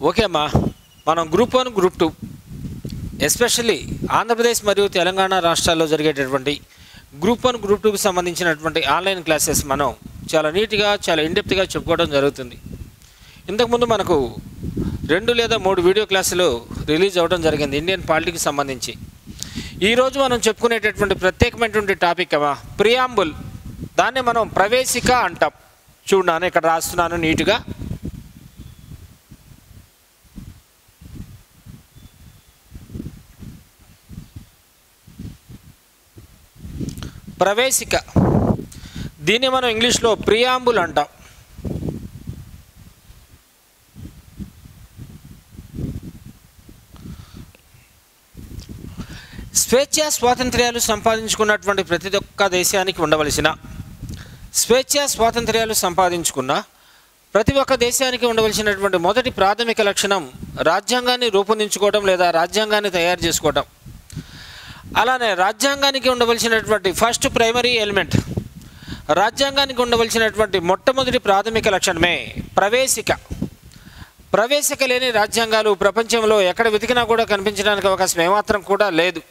Okay అమ్మా, మనం group 1 group 2 especially Andhra Pradesh మరియు తెలంగాణ రాష్ట్రాల్లో జరిగేటటువంటి గ్రూప్ 1 గ్రూప్ 2కి సంబంధించినటువంటి ఆన్లైన్ క్లాసెస్ మనం చాలా నీట్గా చాలా ఇన్డెప్త్గా చెప్పుకోవడం జరుగుతుంది. ఇంతకుముందు మనకు 2 లేదా 3 వీడియో క్లాసులు రిలీజ్ అవ్వడం జరిగింది ఇండియన్ పాలిటీకి సంబంధించి. ఈరోజు మనం చెప్పుకునేటటువంటి ప్రత్యేకమైనటువంటి టాపిక్ అమ్మా ప్రియాంబుల్. దాన్ని మనం ప్రవేశిక అంటాం. చూడన్నాను, ఇక్కడ రాస్తున్నాను నీట్గా. ప్రవేశిక, దీన్ని మనం ఇంగ్లీష్లో ప్రియాంబుల్ అంటాం. స్వేచ్ఛా స్వాతంత్ర్యాలు సంపాదించుకున్నటువంటి ప్రతి ఒక్క దేశానికి ఉండవలసిన ఉండవలసినటువంటి మొదటి ప్రాథమిక లక్షణం రాజ్యాంగాన్ని రూపొందించుకోవడం లేదా రాజ్యాంగాన్ని తయారు చేసుకోవడం. అలానే రాజ్యాంగానికి ఉండవలసినటువంటి ఫస్ట్ ప్రైమరీ ఎలిమెంట్, రాజ్యాంగానికి ఉండవలసినటువంటి మొట్టమొదటి ప్రాథమిక లక్షణమే ప్రవేశిక. ప్రవేశిక లేని రాజ్యాంగాలు ప్రపంచంలో ఎక్కడ వెతికినా కూడా కనిపించడానికి అవకాశం ఏమాత్రం కూడా లేదు.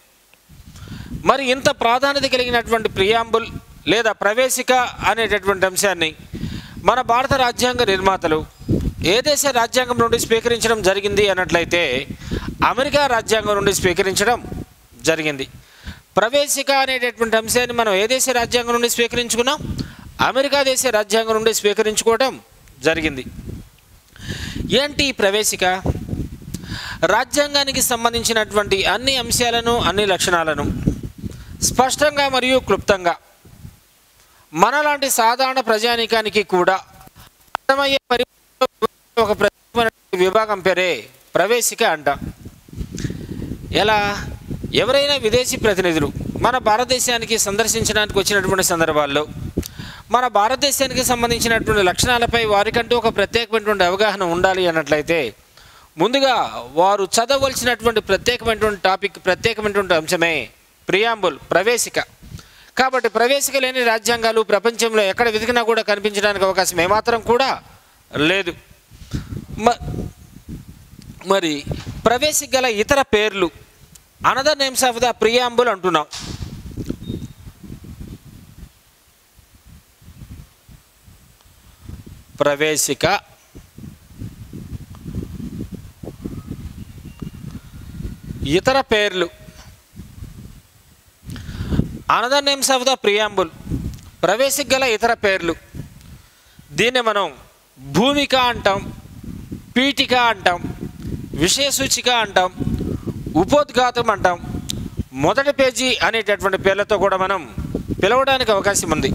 మరి ఇంత ప్రాధాన్యత కలిగినటువంటి ప్రియాంబుల్ లేదా ప్రవేశిక అనేటటువంటి అంశాన్ని మన భారత రాజ్యాంగ నిర్మాతలు ఏ దేశ రాజ్యాంగం నుండి స్వీకరించడం జరిగింది అన్నట్లయితే అమెరికా రాజ్యాంగం నుండి స్వీకరించడం జరిగింది. ప్రవేశిక అనేటటువంటి అంశాన్ని మనం ఏ దేశ రాజ్యాంగం నుండి స్వీకరించుకున్నాం? అమెరికా దేశ రాజ్యాంగం నుండి స్వీకరించుకోవడం జరిగింది. ఏంటి ప్రవేశిక? రాజ్యాంగానికి సంబంధించినటువంటి అన్ని అంశాలను అన్ని లక్షణాలను స్పష్టంగా మరియు క్లుప్తంగా మనలాంటి సాధారణ ప్రజానీకానికి కూడా అర్థమయ్యే ఒక ప్రత్యేకమైన విభాగం పేరే ప్రవేశిక అంట. ఎలా? ఎవరైనా విదేశీ ప్రతినిధులు మన భారతదేశానికి సందర్శించడానికి వచ్చినటువంటి సందర్భాల్లో మన భారతదేశానికి సంబంధించినటువంటి లక్షణాలపై వారికంటూ ఒక ప్రత్యేకమైనటువంటి అవగాహన ఉండాలి అన్నట్లయితే ముందుగా వారు చదవలసినటువంటి ప్రత్యేకమైనటువంటి అంశమే ప్రియాంబుల్, ప్రవేశిక. కాబట్టి ప్రవేశిక లేని రాజ్యాంగాలు ప్రపంచంలో ఎక్కడ వెతికినా కూడా కనిపించడానికి అవకాశం ఏమాత్రం కూడా లేదు. మరి ప్రవేశిక గల ఇతర పేర్లు, another names of the preamble అంటున్నాం. ప్రవేశిక ఇతర పేర్లు, another names of the preamble, ప్రవేశిక గల ఇతర పేర్లు. దీన్ని మనం భూమిక అంటాం, పీఠిక అంటాం, విషయ సూచిక అంటాం, ఉపోద్ఘాతం అంటాం, మొదటి పేజీ అనేటటువంటి పేర్లతో కూడా మనం పిలవడానికి అవకాశం ఉంది.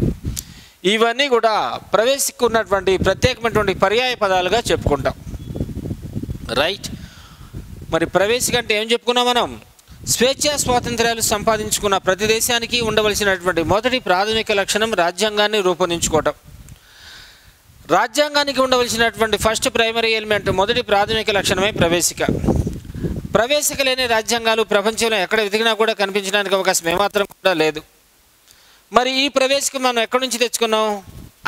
ఇవన్నీ కూడా ప్రవేశిక ఉన్నటువంటి ప్రత్యేకమైనటువంటి పర్యాయ పదాలుగా చెప్పుకుంటాం. రైట్. మరి ప్రవేశిక అంటే ఏం చెప్పుకున్నాం మనం? స్వేచ్ఛా స్వాతంత్ర్యాలు సంపాదించుకున్న ప్రతి దేశానికి ఉండవలసినటువంటి మొదటి ప్రాథమిక లక్షణం రాజ్యాంగాన్ని రూపొందించుకోవటం. రాజ్యాంగానికి ఉండవలసినటువంటి ఫస్ట్ ప్రైమరీ ఎలిమెంట్, మొదటి ప్రాథమిక లక్షణమే ప్రవేశిక. ప్రవేశిక లేని రాజ్యాంగాలు ప్రపంచంలో ఎక్కడ వెతికినా కూడా కనిపించడానికి అవకాశం ఏమాత్రం కూడా లేదు. మరి ఈ ప్రవేశిక మనం ఎక్కడి నుంచి తెచ్చుకున్నాం?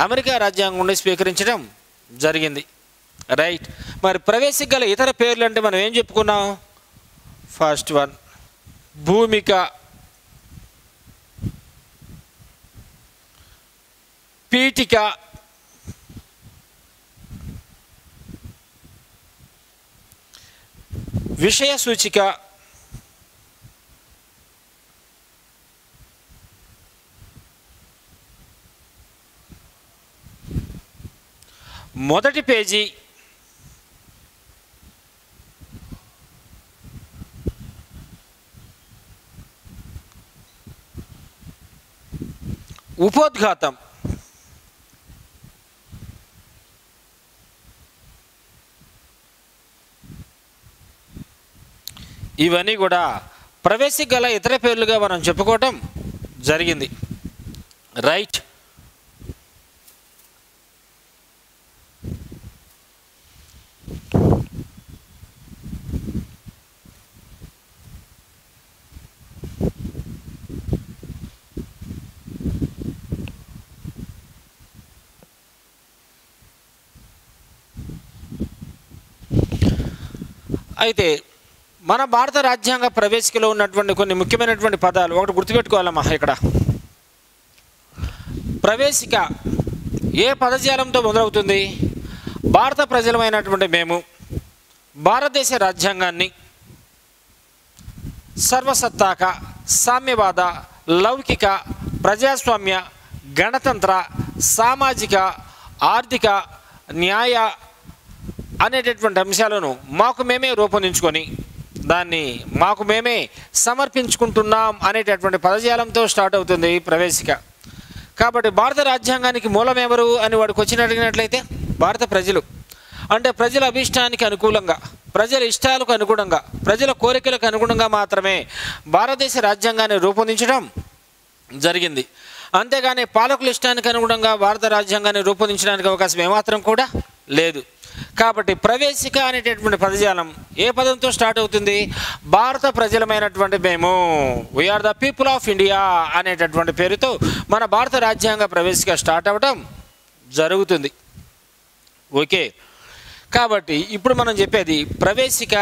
అమెరికా రాజ్యాంగం నుండి స్వీకరించడం జరిగింది. రైట్. మరి ప్రవేశిక గల ఇతర పేర్లు అంటే మనం ఏం చెప్పుకున్నాం? ఫస్ట్ వన్ భూమిక, పీఠిక, విషయ సూచిక, మొదటి పేజీ, ఉపోద్ఘాతం. ఇవన్నీ కూడా ప్రవేశిక గల ఇతర పేర్లుగా మనం చెప్పుకోవటం జరిగింది. రైట్. అయితే మన భారత రాజ్యాంగ ప్రవేశికలో ఉన్నటువంటి కొన్ని ముఖ్యమైనటువంటి పదాలు ఒకటి గుర్తుపెట్టుకోవాలమ్మా. ఇక్కడ ప్రవేశిక ఏ పదజాలంతో మొదలవుతుంది? భారత ప్రజలమైనటువంటి మేము భారతదేశ రాజ్యాంగాన్ని సర్వసత్తాక, సామ్యవాద, లౌకిక, ప్రజాస్వామ్య, గణతంత్ర, సామాజిక, ఆర్థిక, న్యాయ అనేటటువంటి అంశాలను మాకు మేమే రూపొందించుకొని దాన్ని మాకు మేమే సమర్పించుకుంటున్నాం అనేటటువంటి పదజాలంతో స్టార్ట్ అవుతుంది ప్రవేశిక. కాబట్టి భారత రాజ్యాంగానికి మూలం ఎవరు అని వాడికి వచ్చిన అడిగినట్లయితే భారత ప్రజలు. అంటే ప్రజల అభిష్టానికి అనుకూలంగా, ప్రజల ఇష్టాలకు అనుగుణంగా, ప్రజల కోరికలకు అనుగుణంగా మాత్రమే భారతదేశ రాజ్యాంగాన్ని రూపొందించడం జరిగింది. అంతేగాని పాలకుల ఇష్టానికి అనుగుణంగా భారత రాజ్యాంగాన్ని రూపొందించడానికి అవకాశం ఏమాత్రం కూడా లేదు. కాబట్టి ప్రవేశిక అనేటటువంటి పదజాలం ఏ పదంతో స్టార్ట్ అవుతుంది? భారత ప్రజలమైనటువంటి మేము, we are the people of India అనేటటువంటి పేరుతో మన భారత రాజ్యాంగ ప్రవేశిక స్టార్ట్ అవ్వడం జరుగుతుంది. ఓకే, కాబట్టి ఇప్పుడు మనం చెప్పేది ప్రవేశిక,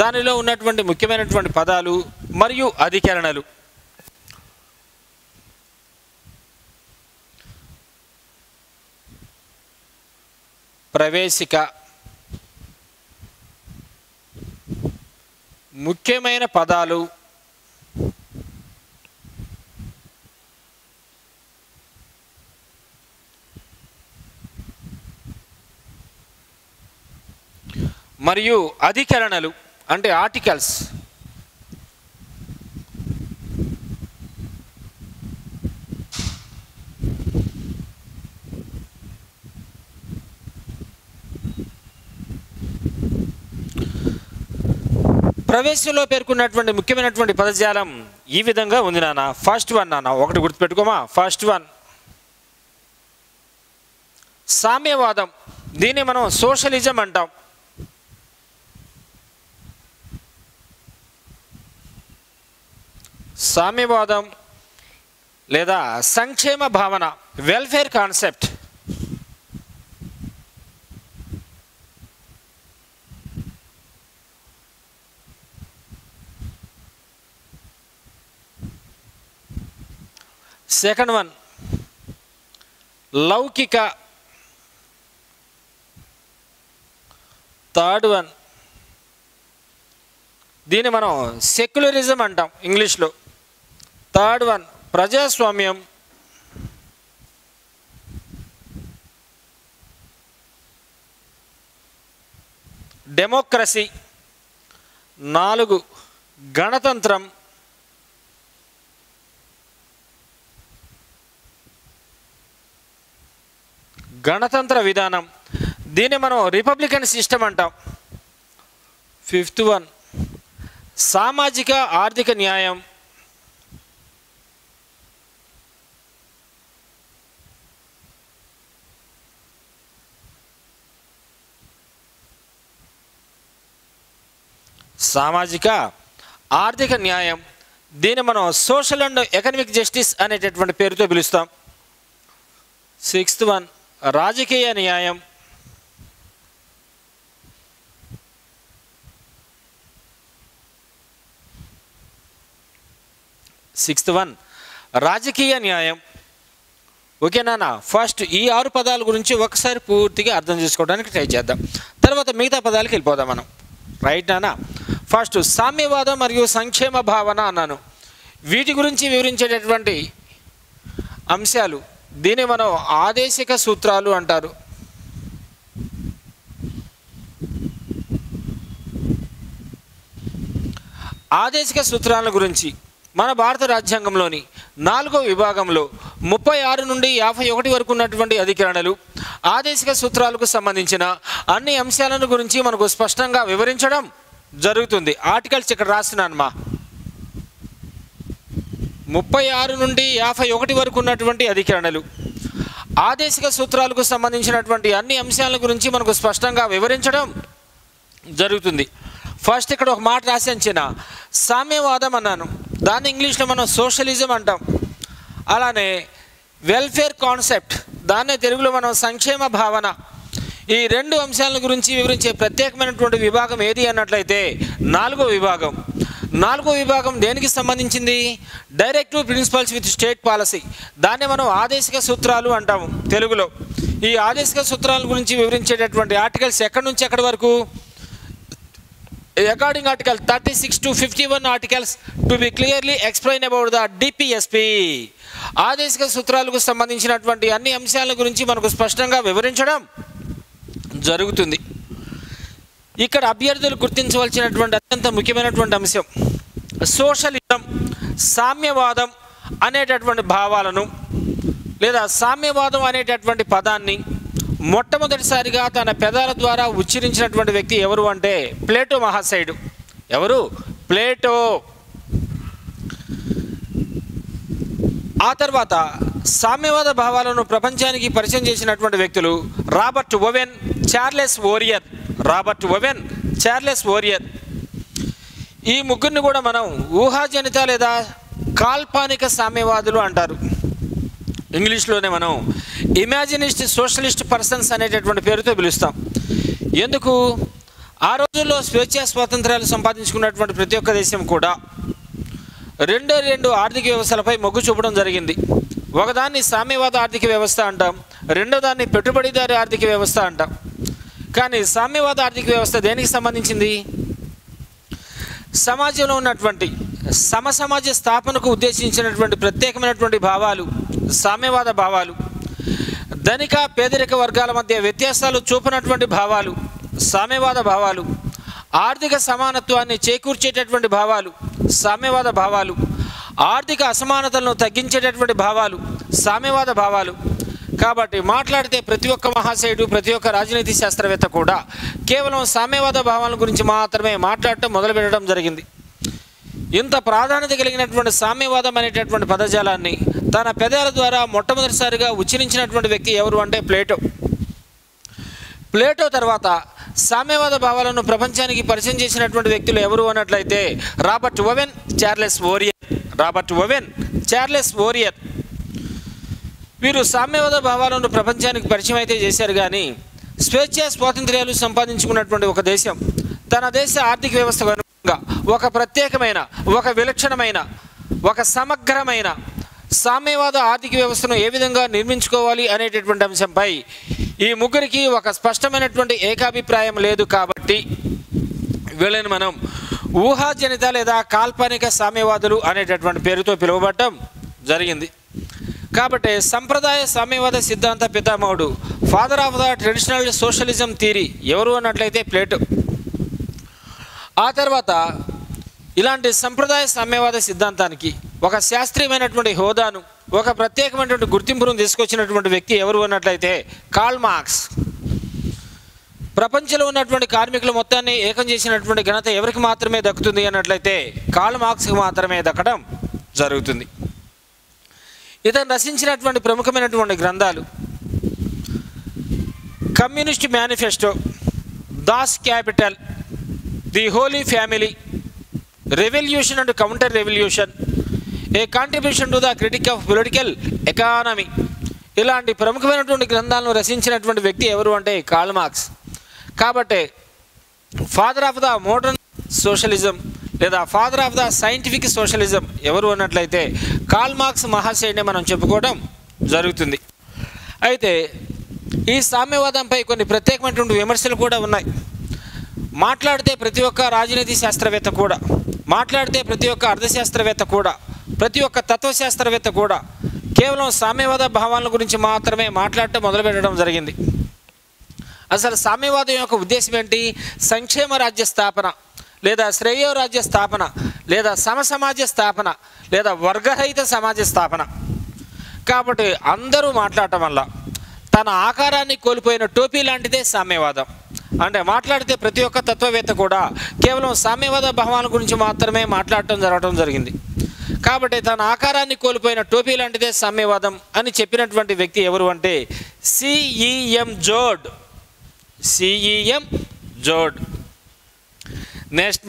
దానిలో ఉన్నటువంటి ముఖ్యమైనటువంటి పదాలు మరియు అధికరణలు. ప్రవేశిక ముఖ్యమైన పదాలు మరియు అధికరణలు అంటే ఆర్టికల్స్. ప్రవేశంలో పేర్కొన్నటువంటి ముఖ్యమైనటువంటి పదజాలం ఈ విధంగా ఉంది నాన్న. ఫస్ట్ వన్ నాన్న, ఒకటి గుర్తుపెట్టుకోమా. First one సామ్యవాదం. దీన్ని మనం సోషలిజం అంటాం. సామ్యవాదం లేదా సంక్షేమ భావన, వెల్ఫేర్ కాన్సెప్ట్. సెకండ్ వన్ లౌకిక. థర్డ్ వన్ దీన్ని మనం సెక్యులరిజం అంటాం ఇంగ్లీష్లో. థర్డ్ వన్ ప్రజాస్వామ్యం. డెమోక్రసీ. 4 గణతంత్రం. గణతంత్ర విధానం, దీన్ని మనం రిపబ్లికన్ సిస్టమ్ అంటాం. 5th వన్ సామాజిక ఆర్థిక న్యాయం. సామాజిక ఆర్థిక న్యాయం, దీన్ని మనం సోషల్ అండ్ ఎకనామిక్ జస్టిస్ అనేటటువంటి పేరుతో పిలుస్తాం. 6th వన్ రాజకీయ న్యాయం. 6th వన్ రాజకీయ న్యాయం. ఓకేనా? ఫస్ట్ ఈ 6 పదాల గురించి ఒకసారి పూర్తిగా అర్థం చేసుకోవడానికి ట్రై చేద్దాం, తర్వాత మిగతా పదాలకు వెళ్ళిపోదాం మనం. రైట్ నానా? ఫస్ట్ సామ్యవాదం మరియు సంక్షేమ భావన అన్నాను. వీటి గురించి వివరించేటటువంటి అంశాలు, దీన్ని మనం ఆదేశిక సూత్రాలు అంటారు. ఆదేశిక సూత్రాల గురించి మన భారత రాజ్యాంగంలోని 4వ విభాగంలో 36 నుండి 51 వరకు ఉన్నటువంటి అధికరణలు ఆదేశిక సూత్రాలకు సంబంధించిన అన్ని అంశాలను గురించి మనకు స్పష్టంగా వివరించడం జరుగుతుంది. ఆర్టికల్స్ ఇక్కడ రాస్తున్నానమ్మా. 36 నుండి 51 వరకు ఉన్నటువంటి అధికరణలు ఆదేశిక సూత్రాలకు సంబంధించినటువంటి అన్ని అంశాల గురించి మనకు స్పష్టంగా వివరించడం జరుగుతుంది. ఫస్ట్ ఇక్కడ ఒక మాట రాశాను చిన్న, సామ్యవాదం అన్నాను, దాన్ని ఇంగ్లీష్లో మనం సోషలిజం అంటాం. అలానే వెల్ఫేర్ కాన్సెప్ట్, దాన్నే తెలుగులో మనం సంక్షేమ భావన. ఈ రెండు అంశాల గురించి వివరించే ప్రత్యేకమైనటువంటి విభాగం ఏది అన్నట్లయితే నాలుగో విభాగం దేనికి సంబంధించింది? Directive principles with state policy. దాన్ని మనం ఆదేశిక సూత్రాలు అంటాము తెలుగులో. ఈ ఆదేశిక సూత్రాల గురించి వివరించేటటువంటి ఆర్టికల్స్ ఎక్కడి నుంచి ఎక్కడి వరకు? According article 36 to 51 articles to be clearly explain about the DPSP. ఆదేశిక సూత్రాలకు సంబంధించినటువంటి అన్ని అంశాల గురించి మనకు స్పష్టంగా వివరించడం జరుగుతుంది. ఇక్కడ అభ్యర్థులు గుర్తించవలసినటువంటి అత్యంత ముఖ్యమైనటువంటి అంశం సోషలిజం, సామ్యవాదం అనేటటువంటి భావాలను లేదా సామ్యవాదం అనేటటువంటి పదాన్ని మొట్టమొదటిసారిగా తన పెదాల ద్వారా ఉచ్చరించినటువంటి వ్యక్తి ఎవరు అంటే ప్లేటో మహాశయుడు. ఎవరు? ప్లేటో. ఆ తర్వాత సామ్యవాద భావాలను ప్రపంచానికి పరిచయం చేసినటువంటి వ్యక్తులు రాబర్ట్ ఓవెన్, చార్లెస్ ఓరియర్. ఈ ముగ్గురిని కూడా మనం ఊహాజనిత లేదా కాల్పనిక సామ్యవాదులు అంటారు. ఇంగ్లీష్లోనే మనం ఇమాజినిస్ట్ సోషలిస్ట్ పర్సన్స్ అనేటటువంటి పేరుతో పిలుస్తాం. ఎందుకు? ఆ రోజుల్లో స్వేచ్ఛా స్వాతంత్రాలు సంపాదించుకున్నటువంటి ప్రతి ఒక్క దేశం కూడా రెండు ఆర్థిక వ్యవస్థలపై మొగ్గు చూపడం జరిగింది. ఒకదాన్ని సామ్యవాద ఆర్థిక వ్యవస్థ అంటాం, రెండో దాన్ని పెట్టుబడిదారి ఆర్థిక వ్యవస్థ అంటాం. కానీ సామ్యవాద ఆర్థిక వ్యవస్థ దేనికి సంబంధించింది? సమాజంలో ఉన్నటువంటి సమసమాజ స్థాపనకు ఉద్దేశించినటువంటి ప్రత్యేకమైనటువంటి భావాలు సామ్యవాద భావాలు. ధనిక పేదరిక వర్గాల మధ్య వ్యత్యాసాలు చూపనటువంటి భావాలు సామ్యవాద భావాలు. ఆర్థిక సమానత్వాన్ని చేకూర్చేటటువంటి భావాలు సామ్యవాద భావాలు. ఆర్థిక అసమానతలను తగ్గించేటటువంటి భావాలు సామ్యవాద భావాలు. కాబట్టి మాట్లాడితే ప్రతి ఒక్క మహాశయుడు, ప్రతి ఒక్క రాజనీతి శాస్త్రవేత్త కూడా కేవలం సామ్యవాద భావాల గురించి మాత్రమే మాట్లాడటం మొదలుపెట్టడం జరిగింది. ఇంత ప్రాధాన్యత కలిగినటువంటి సామ్యవాదం అనేటటువంటి పదజాలాన్ని తన పెదాల ద్వారా మొట్టమొదటిసారిగా ఉచ్చరించినటువంటి వ్యక్తి ఎవరు అంటే ప్లేటో తర్వాత సామ్యవాద భావాలను ప్రపంచానికి పరిచయం చేసినటువంటి వ్యక్తులు ఎవరు అన్నట్లయితే రాబర్ట్ ఓవెన్, చార్లెస్ ఓరియర్. వీరు సామ్యవాద భావాలను ప్రపంచానికి పరిచయం అయితే చేశారు. కానీ స్వేచ్ఛా స్వాతంత్ర్యాలు సంపాదించుకున్నటువంటి ఒక దేశం తన దేశ ఆర్థిక వ్యవస్థకు అనుగుణంగా ఒక ప్రత్యేకమైన, ఒక విలక్షణమైన, ఒక సమగ్రమైన సామ్యవాద ఆర్థిక వ్యవస్థను ఏ విధంగా నిర్మించుకోవాలి అనేటటువంటి అంశంపై ఈ ముగ్గురికి ఒక స్పష్టమైనటువంటి ఏకాభిప్రాయం లేదు. కాబట్టి వీళ్ళని మనం ఊహాజనిత లేదా కాల్పనిక సామ్యవాదులు అనేటటువంటి పేరుతో పిలువబడటం జరిగింది. కాబట్టి సంప్రదాయ సామ్యవాద సిద్ధాంత పితామహుడు, father of the traditional socialism theory ఎవరు అన్నట్లయితే ప్లేటో. ఆ తర్వాత ఇలాంటి సంప్రదాయ సామ్యవాద సిద్ధాంతానికి ఒక శాస్త్రీయమైనటువంటి హోదాను, ఒక ప్రత్యేకమైనటువంటి గుర్తింపును తీసుకొచ్చినటువంటి వ్యక్తి ఎవరు అన్నట్లయితే కార్ల్ మార్క్స్. ప్రపంచంలో ఉన్నటువంటి కార్మికుల మొత్తాన్ని ఏకం చేసినటువంటి ఘనత ఎవరికి మాత్రమే దక్కుతుంది అన్నట్లయితే కార్ల్ మార్క్స్కి మాత్రమే దక్కడం జరుగుతుంది. ఇతను రచించినటువంటి ప్రముఖమైనటువంటి గ్రంథాలు communist manifesto, Das Kapital, the holy family, revolution and counter revolution, a contribution to the critique of political economy. ఇలాంటి ప్రముఖమైనటువంటి గ్రంథాలను రచించినటువంటి వ్యక్తి ఎవరు అంటే కార్ల్ మార్క్స్. కాబట్టి father of the modern socialism లేదా father of the scientific socialism ఎవరు అన్నట్లయితే కార్ల్ మార్క్స్ మహాశయుడిని మనం చెప్పుకోవడం జరుగుతుంది. అయితే ఈ సామ్యవాదంపై కొన్ని ప్రత్యేకమైనటువంటి విమర్శలు కూడా ఉన్నాయి. మాట్లాడితే ప్రతి ఒక్క రాజనీతి శాస్త్రవేత్త కూడా, మాట్లాడితే ప్రతి ఒక్క అర్థశాస్త్రవేత్త కూడా, ప్రతి ఒక్క తత్వశాస్త్రవేత్త కూడా కేవలం సామ్యవాద భావాల గురించి మాత్రమే మాట్లాడటం మొదలుపెట్టడం జరిగింది. అసలు సామ్యవాదం యొక్క ఉద్దేశం ఏంటి? సంక్షేమ రాజ్య స్థాపన లేదా శ్రేయో రాజ్య స్థాపన లేదా సమసమాజ స్థాపన లేదా వర్గరహిత సమాజ స్థాపన. కాబట్టి అందరూ మాట్లాడటం వల్ల తన ఆకారాన్ని కోల్పోయిన టోపీ లాంటిదే సామ్యవాదం. అంటే మాట్లాడితే ప్రతి ఒక్క తత్వవేత్త కూడా కేవలం సామ్యవాద భావాల గురించి మాత్రమే మాట్లాడటం జరగడం జరిగింది. కాబట్టి తన ఆకారాన్ని కోల్పోయిన టోపీ లాంటిదే సామ్యవాదం అని చెప్పినటువంటి వ్యక్తి ఎవరు అంటే సిఈఎం జోడ్. నెక్స్ట్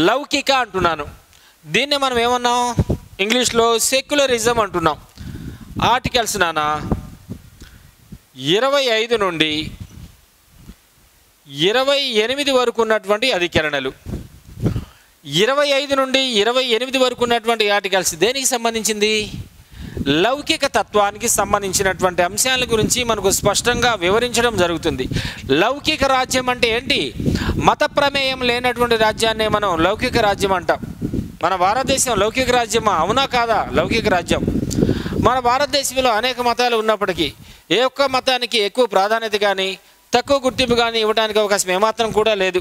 లౌకిక అంటున్నాను. దీన్ని మనం ఏమన్నాం? ఇంగ్లీష్లో సెక్యులరిజం అంటున్నాం. ఆర్టికల్స్ 25 నుండి 28 వరకు ఉన్నటువంటి అధికరణలు, 25 నుండి 28 వరకు ఉన్నటువంటి ఆర్టికల్స్ దేనికి సంబంధించింది? లౌకిక తత్వానికి సంబంధించినటువంటి అంశాల గురించి మనకు స్పష్టంగా వివరించడం జరుగుతుంది. లౌకిక రాజ్యం అంటే ఏంటి? మత ప్రమేయం లేనటువంటి రాజ్యాన్నే మనం లౌకిక రాజ్యం అంటాం. మన భారతదేశం లౌకిక రాజ్యమా? అవునా కాదా? లౌకిక రాజ్యం. మన భారతదేశంలో అనేక మతాలు ఉన్నప్పటికీ ఏ ఒక్క మతానికి ఎక్కువ ప్రాధాన్యత కానీ తక్కువ గుర్తింపు కానీ ఇవ్వడానికి అవకాశం ఏమాత్రం కూడా లేదు.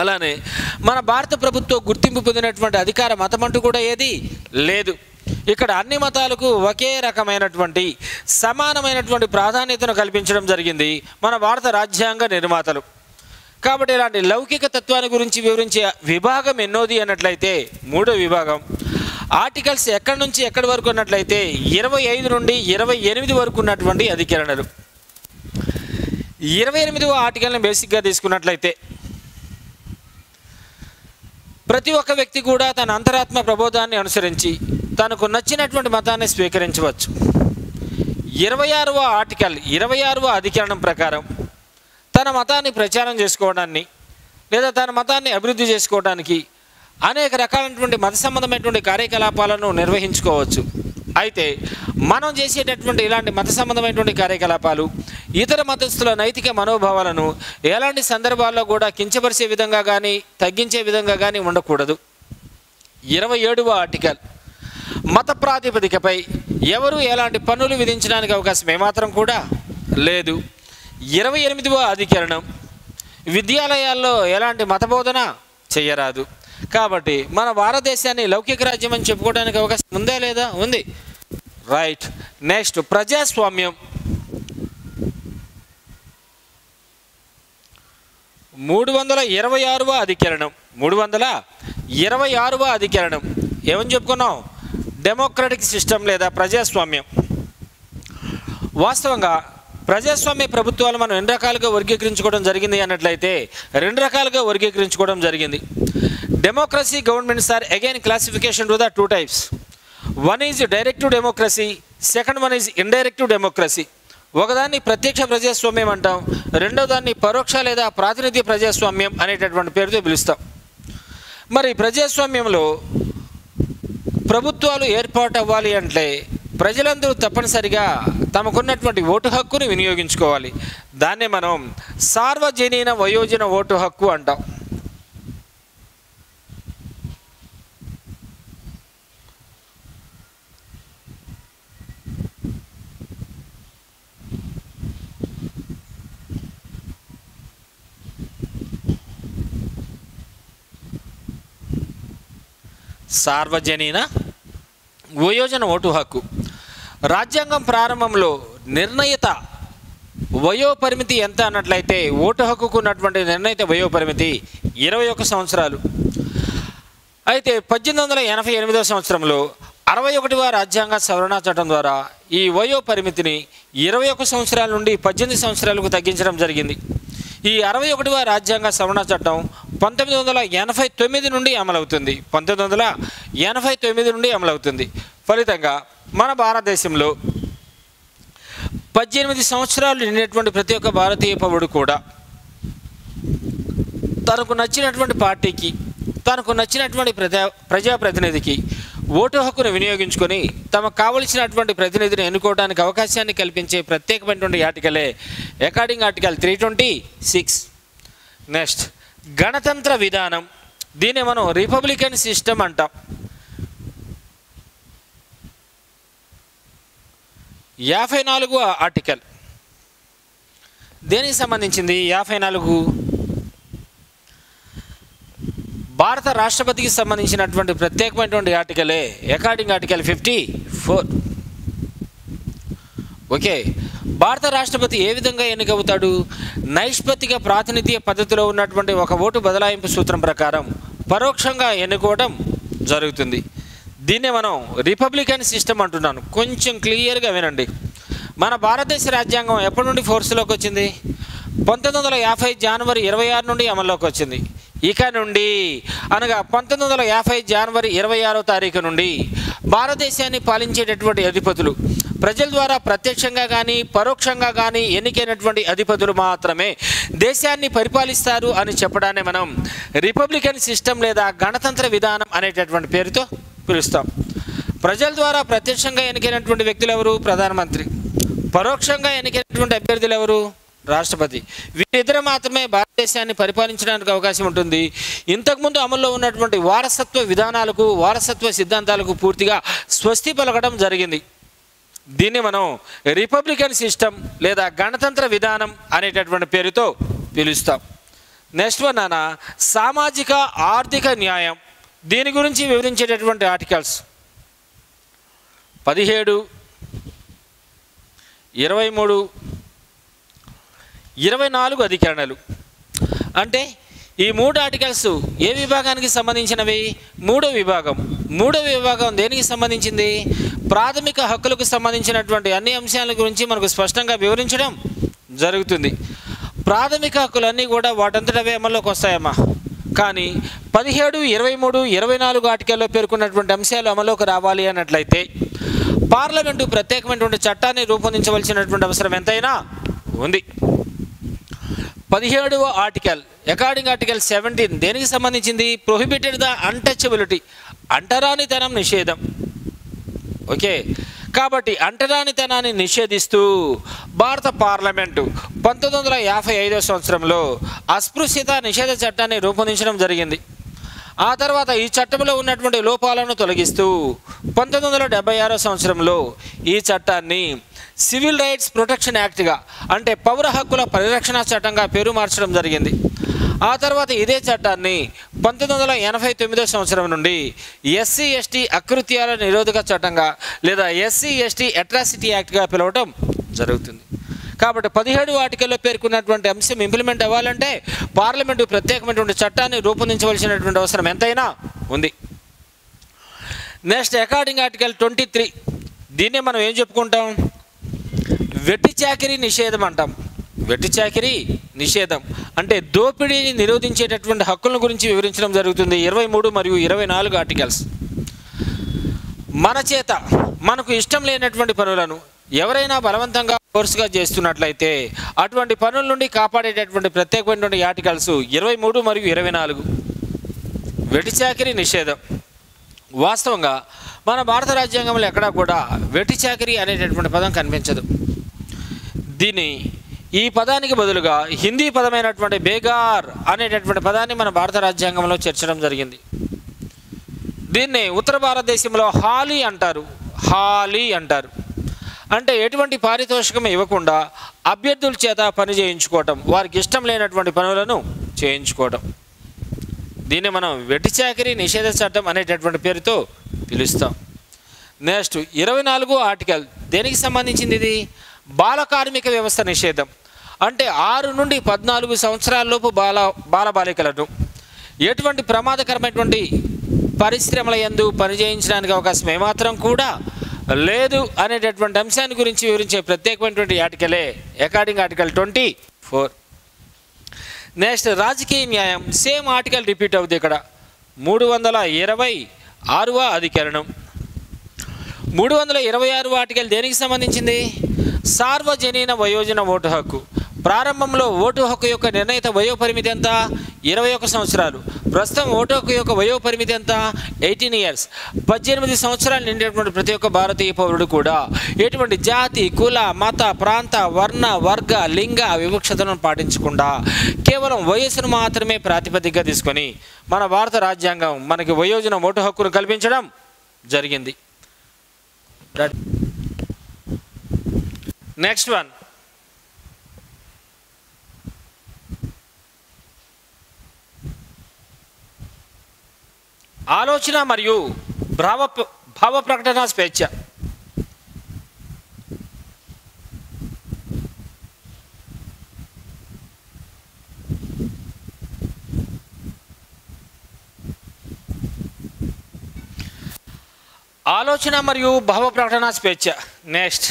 అలానే మన భారత ప్రభుత్వం గుర్తింపు పొందినటువంటి అధికార మతం అంటూ కూడా ఏది లేదు. ఇక్కడ అన్ని మతాలకు ఒకే రకమైనటువంటి సమానమైనటువంటి ప్రాధాన్యతను కల్పించడం జరిగింది మన భారత రాజ్యాంగ నిర్మాతలు. కాబట్టి ఇలాంటి లౌకిక తత్వాన్ని గురించి వివరించే విభాగం ఎన్నోది అన్నట్లయితే 3వ విభాగం. ఆర్టికల్స్ ఎక్కడి నుంచి ఎక్కడి వరకు ఉన్నట్లయితే 25 నుండి 28 వరకు ఉన్నటువంటి అధికరణలు. 28వ ఆర్టికల్ని బేసిక్గా తీసుకున్నట్లయితే ప్రతి ఒక్క వ్యక్తి కూడా తన అంతరాత్మ ప్రబోధాన్ని అనుసరించి తనకు నచ్చినటువంటి మతాన్ని స్వీకరించవచ్చు. 26వ ఆర్టికల్ 26వ అధికరణం ప్రకారం తన మతాన్ని ప్రచారం చేసుకోవడాన్ని లేదా తన మతాన్ని అభివృద్ధి చేసుకోవడానికి అనేక రకాలైనటువంటి మత సంబంధమైనటువంటి కార్యకలాపాలను నిర్వహించుకోవచ్చు. అయితే మనం చేసేటటువంటి ఇలాంటి మత సంబంధమైనటువంటి కార్యకలాపాలు ఇతర మతస్థుల నైతిక మనోభావాలను ఎలాంటి సందర్భాల్లో కూడా కించపరిచే విధంగా కానీ తగ్గించే విధంగా కానీ ఉండకూడదు. 27వ ఆర్టికల్ మత ప్రాతిపదికపై ఎవరు ఎలాంటి పన్నులు విధించడానికి అవకాశం ఏమాత్రం కూడా లేదు. 28వ అధికరణం విద్యాలయాల్లో ఎలాంటి మత బోధన చేయరాదు. కాబట్టి మన భారతదేశాన్ని లౌకిక రాజ్యం అని చెప్పుకోవడానికి అవకాశం ఉందా లేదా? ఉంది. రైట్. నెక్స్ట్ ప్రజాస్వామ్యం. 326వ అధికరణం 326వ అధికరణం ఏమని చెప్పుకున్నాం? డెమోక్రటిక్ సిస్టమ్ లేదా ప్రజాస్వామ్యం. వాస్తవంగా ప్రజాస్వామ్య ప్రభుత్వాలు మనం ఎన్ని రకాలుగా వర్గీకరించుకోవడం జరిగింది అన్నట్లయితే 2 రకాలుగా వర్గీకరించుకోవడం జరిగింది. Democracy governments are again classification to the 2 types. One is directive democracy, second one is indirective democracy. ఒకదాన్ని ప్రత్యక్ష ప్రజాస్వామ్యం అంటాం, రెండో దాన్ని పరోక్ష లేదా ప్రాతినిధ్య ప్రజాస్వామ్యం అనేటటువంటి పేరుతో పిలుస్తాం. మరి ప్రజాస్వామ్యంలో ప్రభుత్వాలు ఏర్పాటు అవ్వాలి అంటే ప్రజలందరూ తప్పనిసరిగా తమకున్నటువంటి ఓటు హక్కుని వినియోగించుకోవాలి. దాన్నే మనం సార్వజనీన వయోజన ఓటు హక్కు అంటాం. సార్వజనీన వయోజన ఓటు హక్కు. రాజ్యాంగం ప్రారంభంలో నిర్ణయిత వయోపరిమితి ఎంత అన్నట్లయితే ఓటు హక్కుకు ఉన్నటువంటి నిర్ణయిత వయోపరిమితి 21 సంవత్సరాలు. అయితే 1888వ సంవత్సరంలో 61వ రాజ్యాంగ సవరణ చట్టం ద్వారా ఈ వయోపరిమితిని 21 సంవత్సరాల నుండి 18 సంవత్సరాలకు తగ్గించడం జరిగింది. ఈ 61వ రాజ్యాంగ సవరణ చట్టం 1989 నుండి అమలవుతుంది. 1989 నుండి అమలవుతుంది. ఫలితంగా మన భారతదేశంలో 18 సంవత్సరాలు నిండినటువంటి ప్రతి ఒక్క భారతీయ పౌరుడు కూడా తనకు నచ్చినటువంటి పార్టీకి, తనకు నచ్చినటువంటి ప్రజాప్రతినిధికి ఓటు హక్కును వినియోగించుకొని తమకు కావలసినటువంటి ప్రతినిధిని ఎన్నుకోవడానికి అవకాశాన్ని కల్పించే ప్రత్యేకమైనటువంటి ఆర్టికలే అకార్డింగ్ ఆర్టికల్ 326. నెక్స్ట్ గణతంత్ర విధానం. దీన్ని మనం రిపబ్లికన్ సిస్టమ్ అంటాం. 54వ ఆర్టికల్ దేనికి సంబంధించింది? 54 భారత రాష్ట్రపతికి సంబంధించినటువంటి ప్రత్యేకమైనటువంటి ఆర్టికలే అకార్డింగ్ ఆర్టికల్ 54. ఓకే. భారత రాష్ట్రపతి ఏ విధంగా ఎన్నికవుతాడు? నైష్పత్తిక ప్రాతినిధ్య పద్ధతిలో ఉన్నటువంటి ఒక ఓటు బదలాయింపు సూత్రం ప్రకారం పరోక్షంగా ఎన్నుకోవడం జరుగుతుంది. దీన్నే మనం రిపబ్లికన్ సిస్టమ్ అంటున్నాను. కొంచెం క్లియర్గా వినండి. మన భారతదేశ రాజ్యాంగం ఎప్పటి నుండి ఫోర్స్లోకి వచ్చింది? 1950 జనవరి 26 నుండి అమల్లోకి వచ్చింది. ఇక నుండి అనగా 1950 జనవరి 26వ తారీఖు నుండి భారతదేశాన్ని పాలించేటటువంటి అధిపతులు ప్రజల ద్వారా ప్రత్యక్షంగా కానీ పరోక్షంగా కానీ ఎన్నికైనటువంటి అధిపతులు మాత్రమే దేశాన్ని పరిపాలిస్తారు అని చెప్పడాన్ని మనం రిపబ్లికన్ సిస్టమ్ లేదా గణతంత్ర విధానం అనేటటువంటి పేరుతో పిలుస్తాం. ప్రజల ద్వారా ప్రత్యక్షంగా ఎన్నికైనటువంటి వ్యక్తులు ఎవరు? ప్రధానమంత్రి. పరోక్షంగా ఎన్నికైనటువంటి అభ్యర్థులు ఎవరు? రాష్ట్రపతి. వీరిద్దరు మాత్రమే భారతదేశాన్ని పరిపాలించడానికి అవకాశం ఉంటుంది. ఇంతకుముందు అమల్లో ఉన్నటువంటి వారసత్వ విధానాలకు, వారసత్వ సిద్ధాంతాలకు పూర్తిగా స్వస్తి పలకడం జరిగింది. దీన్ని మనం రిపబ్లికన్ సిస్టమ్ లేదా గణతంత్ర విధానం అనేటటువంటి పేరుతో పిలుస్తాం. నెక్స్ట్ వన్ అన్న సామాజిక ఆర్థిక న్యాయం. దీని గురించి వివరించేటటువంటి ఆర్టికల్స్ 17, 23, 24 అధికరణలు. అంటే ఈ 3 ఆర్టికల్స్ ఏ విభాగానికి సంబంధించినవి? మూడో విభాగం దేనికి సంబంధించింది? ప్రాథమిక హక్కులకు సంబంధించినటువంటి అన్ని అంశాల గురించి మనకు స్పష్టంగా వివరించడం జరుగుతుంది. ప్రాథమిక హక్కులన్నీ కూడా వాటంతటవే అమల్లోకి వస్తాయమ్మా. కానీ 17, 23, 24 ఆర్టికల్లో పేర్కొన్నటువంటి అంశాలు అమల్లోకి రావాలి అన్నట్లయితే పార్లమెంటు ప్రత్యేకమైనటువంటి చట్టాన్ని రూపొందించవలసినటువంటి అవసరం ఎంతైనా ఉంది. 17వ ఆర్టికల్ అకార్డింగ్ ఆర్టికల్ 17 దేనికి సంబంధించింది? ప్రొహిబిటెడ్ ద అన్టచబిలిటీ, అంటరానితనం నిషేధం. ఓకే, కాబట్టి అంటరానితనాన్ని నిషేధిస్తూ భారత పార్లమెంటు 1955వ సంవత్సరంలో అస్పృశ్యత నిషేధ చట్టాన్ని రూపొందించడం జరిగింది. ఆ తర్వాత ఈ చట్టంలో ఉన్నటువంటి లోపాలను తొలగిస్తూ 1976వ సంవత్సరంలో ఈ చట్టాన్ని సివిల్ రైట్స్ ప్రొటెక్షన్ యాక్ట్గా, అంటే పౌర హక్కుల పరిరక్షణ చట్టంగా పేరు మార్చడం జరిగింది. ఆ తర్వాత ఇదే చట్టాన్ని 1989వ సంవత్సరం నుండి ఎస్సీ ఎస్టీ అకృత్యాల నిరోధక చట్టంగా లేదా ఎస్సీ ఎస్టీ అట్రాసిటీ యాక్ట్గా పిలవటం జరుగుతుంది. కాబట్టి 17 ఆర్టికల్లో పేర్కొన్నటువంటి అంశం ఇంప్లిమెంట్ అవ్వాలంటే పార్లమెంటు ప్రత్యేకమైనటువంటి చట్టాన్ని రూపొందించవలసినటువంటి అవసరం ఎంతైనా ఉంది. నెక్స్ట్ అకార్డింగ్ ఆర్టికల్ 23, దీన్నే మనం ఏం చెప్పుకుంటాం? వెట్టి చాకిరీ నిషేధం అంటాం. వెట్టి చాకిరీ నిషేధం అంటే దోపిడీని నిరోధించేటటువంటి హక్కుల గురించి వివరించడం జరుగుతుంది. 23 మరియు 24 ఆర్టికల్స్. మన చేత మనకు ఇష్టం లేనటువంటి పనులను ఎవరైనా బలవంతంగా ఫోర్స్గా చేస్తున్నట్లయితే అటువంటి పనుల నుండి కాపాడేటటువంటి ప్రత్యేకమైనటువంటి ఆర్టికల్స్ 23 మరియు 24. వెట్టి చాకిరీ నిషేధం. వాస్తవంగా మన భారత రాజ్యాంగంలో ఎక్కడా కూడా వెట్టి చాకిరీ అనేటటువంటి పదం కనిపించదు. ఈ పదానికి బదులుగా హిందీ పదమైనటువంటి బేగార్ అనేటటువంటి పదాన్ని మన భారత రాజ్యాంగంలో చేర్చడం జరిగింది. దీన్ని ఉత్తర భారతదేశంలో హాలీ అంటారు. అంటే ఎటువంటి పారితోషికం ఇవ్వకుండా అభ్యర్థుల చేత పని చేయించుకోవటం, వారికి ఇష్టం లేనటువంటి పనులను చేయించుకోవటం. దీన్ని మనం వెట్టి చాకిరీ నిషేధ చట్టం అనేటటువంటి పేరుతో పిలుస్తాం. నెక్స్ట్ 24 ఆర్టికల్ దేనికి సంబంధించింది? ఇది బాల కార్మిక వ్యవస్థ నిషేధం. అంటే 6 నుండి 14 సంవత్సరాలలోపు బాలబాలికలను ఎటువంటి ప్రమాదకరమైనటువంటి పరిశ్రమల యందు పనిచేయించడానికి అవకాశం ఏమాత్రం కూడా లేదు అనేటటువంటి అంశాన్ని గురించి వివరించే ప్రత్యేకమైనటువంటి ఆర్టికలే అకార్డింగ్ ఆర్టికల్ 24. నెక్స్ట్ రాజకీయ న్యాయం. సేమ్ ఆర్టికల్ రిపీట్ అవుతుంది ఇక్కడ. 326వ అధికరణం. 326వ ఆర్టికల్ దేనికి సంబంధించింది? సార్వజనీన వయోజన ఓటు హక్కు. ప్రారంభంలో ఓటు హక్కు యొక్క నిర్ణయిత వయోపరిమితి ఎంత? 21 సంవత్సరాలు. ప్రస్తుతం ఓటు హక్కు యొక్క వయోపరిమితి ఎంత? 18 years. 18 సంవత్సరాలు నిండినటువంటి ప్రతి ఒక్క భారతీయ పౌరుడు కూడా ఎటువంటి జాతి, కుల, మత, ప్రాంత, వర్ణ, వర్గ, లింగ వివక్షతను పాటించకుండా కేవలం వయస్సును మాత్రమే ప్రాతిపదికగా తీసుకొని మన భారత రాజ్యాంగం మనకి వయోజన ఓటు హక్కును కల్పించడం జరిగింది. నెక్స్ట్ వన్ ఆలోచన మరియు భావ ప్రకటన స్వేచ్ఛ. ఆలోచన మరియు భావ ప్రకటన స్వేచ్ఛ. నెక్స్ట్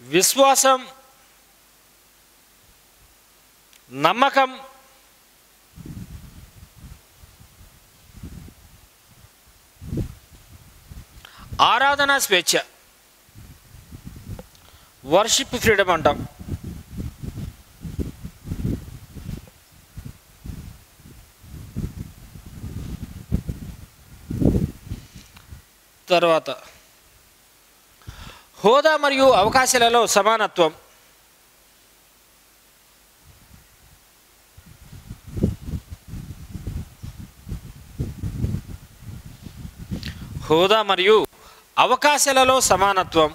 విశ్వాసం, నమ్మకం, ఆరాధనా స్వేచ్ఛ, వర్షిప్ ఫ్రీడమ్ అంటాం. తర్వాత హోదా మరియు అవకాశాలలో సమానత్వం, హోదా మరియు అవకాశాలలో సమానత్వం,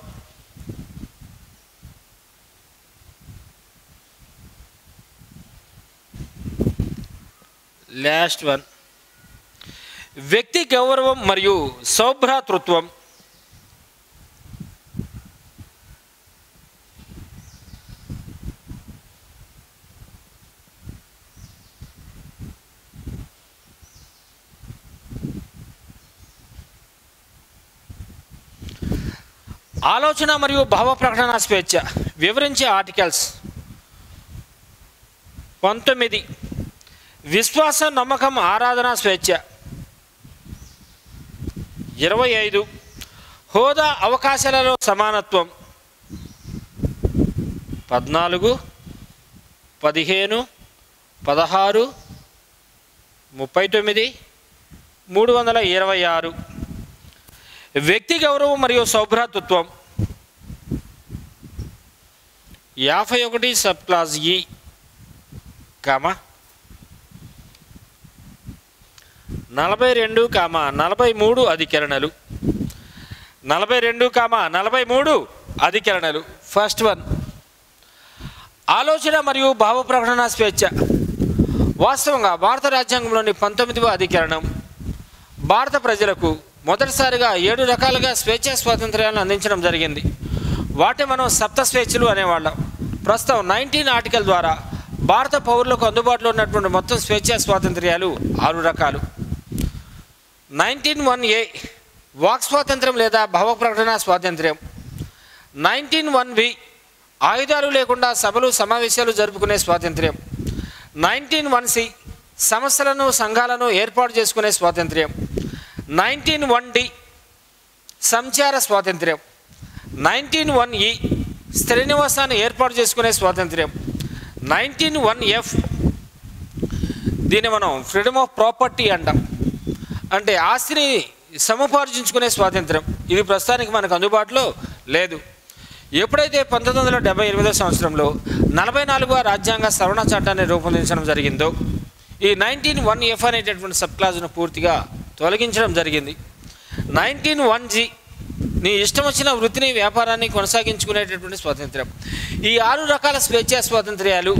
లాస్ట్ వన్ వ్యక్తి గౌరవం మరియు సౌభ్రాతృత్వం, ఆలోచన మరియు భావ ప్రకటన స్వేచ్ఛ, వివరించే ఆర్టికల్స్ 19, విశ్వాసం, నమ్మకం, ఆరాధన స్వేచ్ఛ 25, హోదా అవకాశాలలో సమానత్వం 14, 15, 16, 39, 326, వ్యక్తి గౌరవం మరియు సౌభ్రాతృత్వం 51 సబ్ క్లాస్ ఈ, 42, 43 అధికరణలు, 42, 43 అధికరణలు. ఫస్ట్ వన్ ఆలోచన మరియు భావ ప్రకటన స్వేచ్ఛ. వాస్తవంగా భారత రాజ్యాంగంలోని 19వ అధికరణం భారత ప్రజలకు మొదటిసారిగా 7 రకాలుగా స్వేచ్ఛా స్వాతంత్ర్యాలను అందించడం జరిగింది. వాటి మనం సప్త స్వేచ్ఛలు అనేవాళ్ళం. ప్రస్తుతం 19 ఆర్టికల్ ద్వారా భారత పౌరులకు అందుబాటులో ఉన్నటువంటి మొత్తం స్వేచ్ఛా స్వాతంత్ర్యాలు 6 రకాలు. 19(1)A వాక్ స్వాతంత్ర్యం లేదా భావ ప్రకటన స్వాతంత్ర్యం. 19(1)B ఆయుధాలు లేకుండా సభలు సమావేశాలు జరుపుకునే స్వాతంత్ర్యం. 19(1)C సంస్థలను సంఘాలను ఏర్పాటు చేసుకునే స్వాతంత్ర్యం. 19(1)D సంచార స్వాతంత్ర్యం. 19(1)E స్థిర నివాసాన్ని ఏర్పాటు చేసుకునే స్వాతంత్ర్యం. 19(1)F దీన్ని మనం ఫ్రీడమ్ ఆఫ్ ప్రాపర్టీ అంటాం, అంటే ఆస్తిని సముపార్జించుకునే స్వాతంత్రం. ఇది ప్రస్తుతానికి మనకు అందుబాటులో లేదు. ఎప్పుడైతే 1978 సంవత్సరంలో 44వ రాజ్యాంగ సవరణ చట్టాన్ని రూపొందించడం జరిగిందో ఈ 19(1)F అనేటటువంటి సబ్ క్లాజ్ను పూర్తిగా తొలగించడం జరిగింది. 19(1)G నీ ఇష్టం వచ్చిన వృత్తిని వ్యాపారాన్ని కొనసాగించుకునేటటువంటి స్వాతంత్రం. ఈ 6 రకాల స్వేచ్ఛా స్వాతంత్ర్యాలు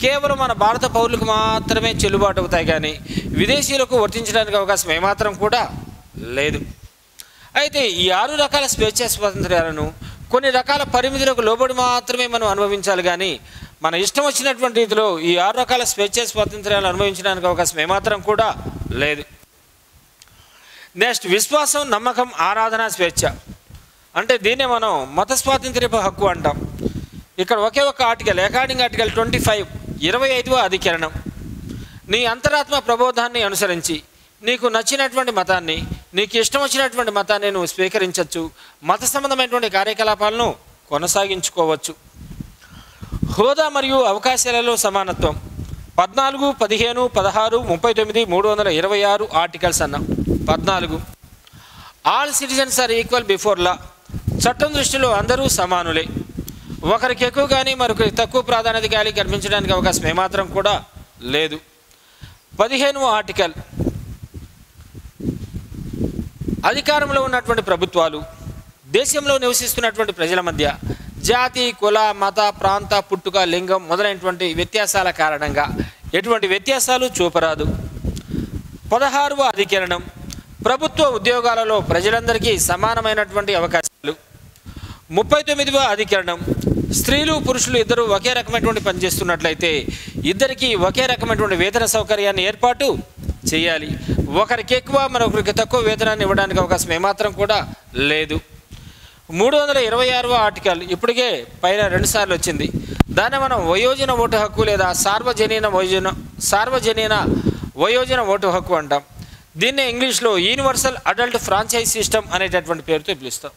కేవలం మన భారత పౌరులకు మాత్రమే చెల్లుబాటు అవుతాయి, కానీ విదేశీయులకు వర్తించడానికి అవకాశం ఏమాత్రం కూడా లేదు. అయితే ఈ 6 రకాల స్వేచ్ఛా స్వాతంత్ర్యాలను కొన్ని రకాల పరిమితులకు లోబడి మాత్రమే మనం అనుభవించాలి, కానీ మన ఇష్టం వచ్చినటువంటి రీతిలో ఈ 6 రకాల స్వేచ్ఛా స్వాతంత్ర్యాలు అనుభవించడానికి అవకాశం ఏమాత్రం కూడా లేదు. నెక్స్ట్ విశ్వాసం, నమ్మకం, ఆరాధన స్వేచ్ఛ. అంటే దీన్నే మనం మత స్వాతంత్ర్యపు హక్కు అంటాం. ఇక్కడ ఒకే ఒక ఆర్టికల్, అకార్డింగ్ ఆర్టికల్ 25 25వ అధికరణం నీ అంతరాత్మ ప్రబోధాన్ని అనుసరించి నీకు నచ్చినటువంటి మతాన్ని, నీకు ఇష్టం వచ్చినటువంటి మతాన్ని నువ్వు స్వీకరించవచ్చు, మత సంబంధమైనటువంటి కార్యకలాపాలను కొనసాగించుకోవచ్చు. హోదా మరియు అవకాశాలలో సమానత్వం 14, 15, 16, 39, 326 ఆర్టికల్స్ అన్నాం. 14 all citizens are equal before law, చట్టం దృష్టిలో అందరూ సమానులే, ఒకరికి ఎక్కువ కానీ మరొకరికి తక్కువ ప్రాధాన్యత కానీ కల్పించడానికి అవకాశం ఏమాత్రం కూడా లేదు. 15వ ఆర్టికల్ అధికారంలో ఉన్నటువంటి ప్రభుత్వాలు దేశంలో నివసిస్తున్నటువంటి ప్రజల మధ్య జాతి, కుల, మత, ప్రాంత, పుట్టుక, లింగం మొదలైనటువంటి వ్యత్యాసాల కారణంగా ఎటువంటి వ్యత్యాసాలు చూపరాదు. 16వ అధికరణం ప్రభుత్వ ఉద్యోగాలలో ప్రజలందరికీ సమానమైనటువంటి అవకాశాలు. 39వ అధికరణం స్త్రీలు పురుషులు ఇద్దరు ఒకే రకమైనటువంటి పనిచేస్తున్నట్లయితే ఇద్దరికీ ఒకే రకమైనటువంటి వేతన సౌకర్యాన్ని ఏర్పాటు చేయాలి. ఒకరికి ఎక్కువ మరొకరికి తక్కువ వేతనాన్ని ఇవ్వడానికి అవకాశం ఏమాత్రం కూడా లేదు. 326వ ఆర్టికల్ ఇప్పటికే పైన 2 సార్లు వచ్చింది. దాన్ని మనం వయోజన ఓటు హక్కు లేదా సార్వజనీన వయోజన ఓటు హక్కు అంటాం. దీన్నే ఇంగ్లీష్లో యూనివర్సల్ అడల్ట్ ఫ్రాంచైజ్ సిస్టమ్ అనేటటువంటి పేరుతో పిలుస్తాం.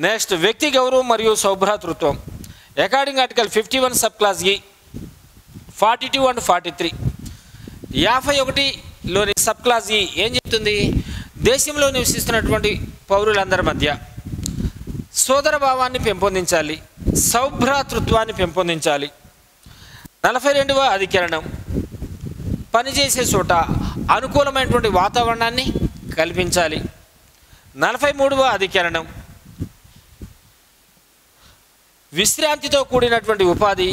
నెక్స్ట్, వ్యక్తి గౌరవం మరియు సౌభ్రాతృత్వం. According article 51 sub clause E, 42 and 43, 51లోని సబ్ క్లాస్ E ఏం చెప్తుంది? దేశంలో నివసిస్తున్నటువంటి పౌరులందరి మధ్య సోదర భావాన్ని పెంపొందించాలి, సౌభ్రాతృత్వాన్ని పెంపొందించాలి. 42వ అధికరణం పనిచేసే చోట అనుకూలమైనటువంటి వాతావరణాన్ని కల్పించాలి. 43వ అధికరణం విశ్రాంతితో కూడినటువంటి ఉపాధి,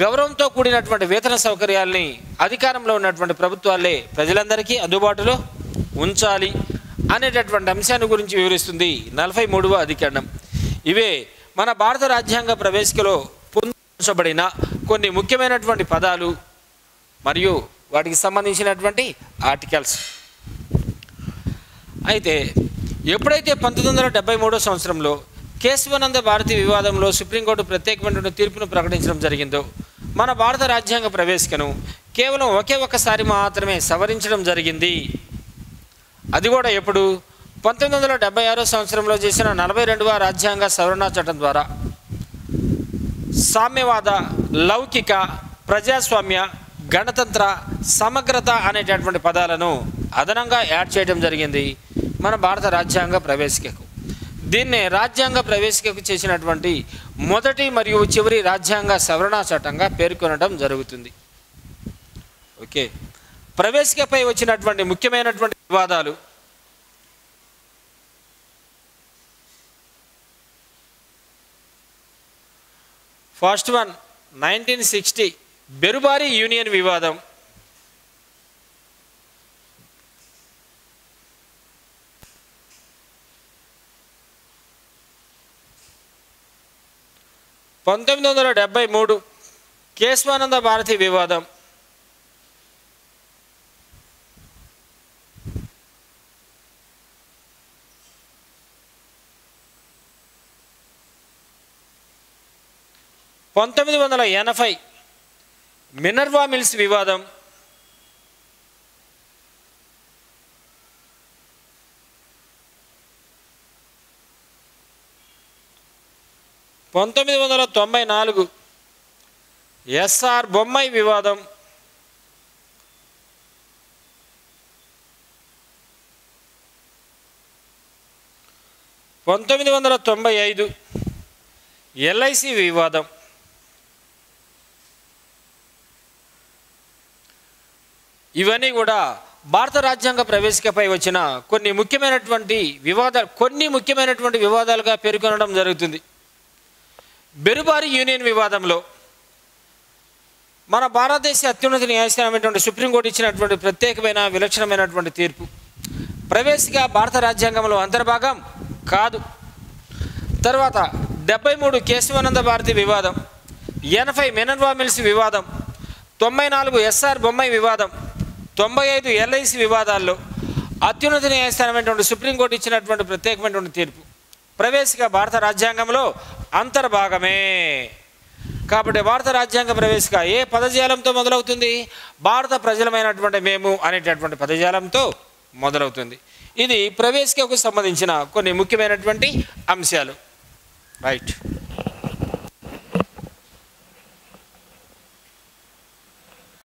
గౌరవంతో కూడినటువంటి వేతన సౌకర్యాల్ని అధికారంలో ఉన్నటువంటి ప్రభుత్వాలే ప్రజలందరికీ అందుబాటులో ఉంచాలి అనేటటువంటి అంశాన్ని గురించి వివరిస్తుంది 43వ అధికరణం. ఇవే మన భారత రాజ్యాంగ ప్రవేశికలో పొందుపరచబడిన కొన్ని ముఖ్యమైనటువంటి పదాలు మరియు వాటికి సంబంధించినటువంటి ఆర్టికల్స్. అయితే ఎప్పుడైతే 1973 సంవత్సరంలో కేశవానంద భారతి వివాదంలో సుప్రీంకోర్టు ప్రత్యేకమైనటువంటి తీర్పును ప్రకటించడం జరిగిందో, మన భారత రాజ్యాంగ ప్రవేశికను కేవలం ఒక్కసారి మాత్రమే సవరించడం జరిగింది. అది కూడా ఎప్పుడు? 1976 సంవత్సరంలో చేసిన 42వ రాజ్యాంగ సవరణ చట్టం ద్వారా సామ్యవాద, లౌకిక, ప్రజాస్వామ్య, గణతంత్ర, సమగ్రత అనేటటువంటి పదాలను అదనంగా యాడ్ చేయడం జరిగింది మన భారత రాజ్యాంగ ప్రవేశికకు. దీన్నే రాజ్యాంగ ప్రవేశికకు చేసినటువంటి మొదటి మరియు చివరి రాజ్యాంగ సవరణ చట్టంగా పేర్కొనడం జరుగుతుంది. ఓకే, ప్రవేశికపై వచ్చినటువంటి ముఖ్యమైనటువంటి వివాదాలు. ఫస్ట్ వన్ 1960 బెరుబారి యూనియన్ వివాదం. (1973) కేశవానంద భారతి వివాదం. 1980 మినర్వా మిల్స్ వివాదం. 1994 ఎస్ఆర్ బొమ్మై వివాదం. 1995 ఎల్ఐసి వివాదం. ఇవన్నీ కూడా భారత రాజ్యాంగ ప్రవేశికపై వచ్చిన కొన్ని ముఖ్యమైనటువంటి వివాదాలుగా పేర్కొనడం జరుగుతుంది. బెరుబారి యూనియన్ వివాదంలో మన భారతదేశ అత్యున్నత న్యాయస్థానమైనటువంటి సుప్రీంకోర్టు ఇచ్చినటువంటి ప్రత్యేకమైన విలక్షణమైనటువంటి తీర్పు. ప్రవేశిక భారత రాజ్యాంగంలో అంతర్భాగం కాదు. తర్వాత 73 కేశవానంద భారతి వివాదం, 80 మినర్వా మిల్స్ వివాదం, 94 ఎస్ఆర్ బొమ్మై వివాదం, 95 ఎల్ఐసి వివాదాల్లో అత్యున్నత న్యాయస్థానమైనటువంటి సుప్రీంకోర్టు ఇచ్చినటువంటి ప్రత్యేకమైనటువంటి తీర్పు ప్రవేశిక భారత రాజ్యాంగంలో అంతర్భాగమే. కాబట్టి భారత రాజ్యాంగ ప్రవేశిక ఏ పదజాలంతో మొదలవుతుంది? భారత ప్రజలమైనటువంటి మేము అనేటటువంటి పదజాలంతో మొదలవుతుంది. ఇది ప్రవేశికకు సంబంధించిన కొన్ని ముఖ్యమైనటువంటి అంశాలు. రైట్.